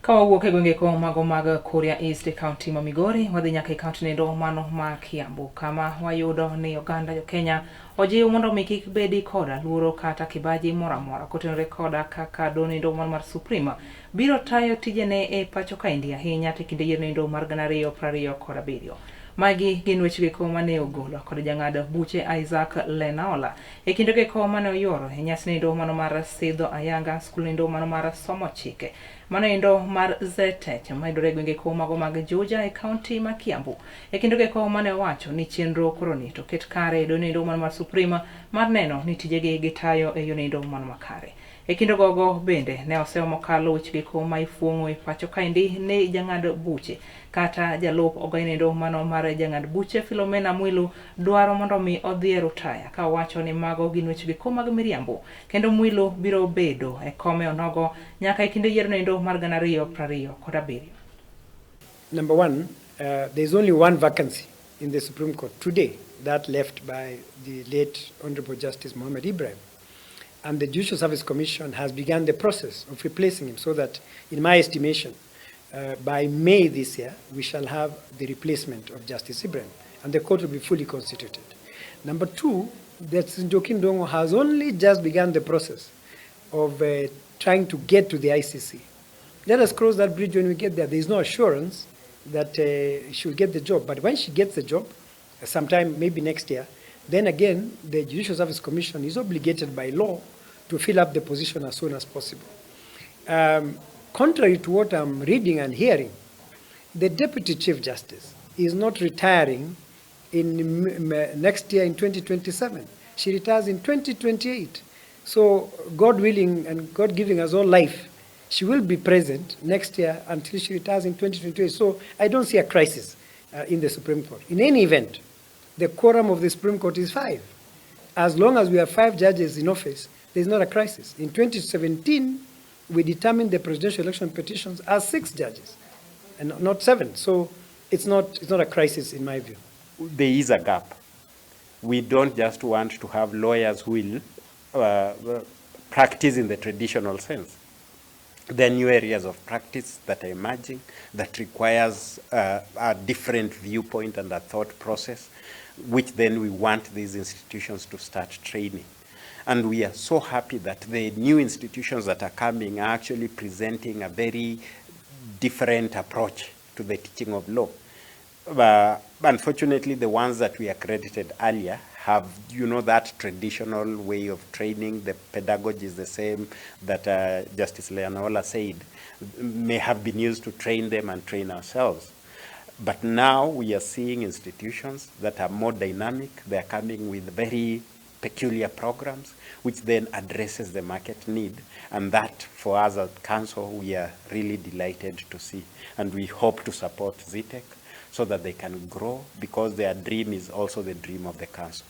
Kawawuok e gwenge ko mago mag Kuria East e kaunti ma Migori, wadhi nyaka e kaunti nindo mano ma Kiambu, kama wayudo ni oganda jokenya ojiw mondo mi kik bedi koda luoro kata kibaji moro amora kotenore koda kaka donindo mar Suprema biro tayo tijene e pacho kaendi ahinya to kinde yiero nindo mar 2027. Magi gin wechegi ko mane ogolo kod jang'ad buche Isaac Lenaola e kinde ko mane oyoro e nyasi nindo mano mar sidho ayanga skul nindo mano mar somo chike mano nindo mar Zetech mayudore gwenge ko mago mag Juja e kaunti ma Kiambu e kinde ko mane owacho ni chenro koroni to ket kare donindo mano mar Suprema mar neno ni tijegi gitayo e yo nindo mano makare. E kinde gogo bende ne oseo mokalo wechegi ko ma ifuong'o e pacho kaendi ne jang'ad buche kata jalup ogainindo mano mar jang'ad buche Philomena Mwilu dwaro mondo mi odhi e rutaya ka wacho ni mago gin wechegi ko mag miriambo kendo Mwilu biro bedo e kome onogo nyaka e kinde yiero nindo mar 2027. Number one, there's only one vacancy in the Supreme Court today, that left by the late Honorable Justice Mohammed Ibrahim. And the Judicial Service Commission has begun the process of replacing him so that, in my estimation, by May this year, we shall have the replacement of Justice Ibrahim, and the court will be fully constituted. Number two, that Doho has only just begun the process of trying to get to the ICC. Let us cross that bridge when we get there. There is no assurance that she will get the job, but when she gets the job, sometime maybe next year, then again, the Judicial Service Commission is obligated by law to fill up the position as soon as possible. Contrary to what I'm reading and hearing, the Deputy Chief Justice is not retiring in next year in 2027. She retires in 2028. So God willing and God giving us all life, she will be present next year until she retires in 2028. So I don't see a crisis in the Supreme Court. In any event, the quorum of the Supreme Court is 5. As long as we have 5 judges in office, there's not a crisis. In 2017, we determined the presidential election petitions as 6 judges, and not 7. So it's not a crisis in my view. There is a gap. We don't just want to have lawyers who will practice in the traditional sense. There are new areas of practice that are emerging that requires a different viewpoint and a thought process, which then we want these institutions to start training. And we are so happy that the new institutions that are coming are actually presenting a very different approach to the teaching of law. Unfortunately, the ones that we accredited earlier have, that traditional way of training. The pedagogy is the same that Justice Lenaola said, may have been used to train them and train ourselves. But now we are seeing institutions that are more dynamic. They are coming with very peculiar programs, which then addresses the market need. And that, for us at Council, we are really delighted to see. And we hope to support Zetech so that they can grow, because their dream is also the dream of the Council.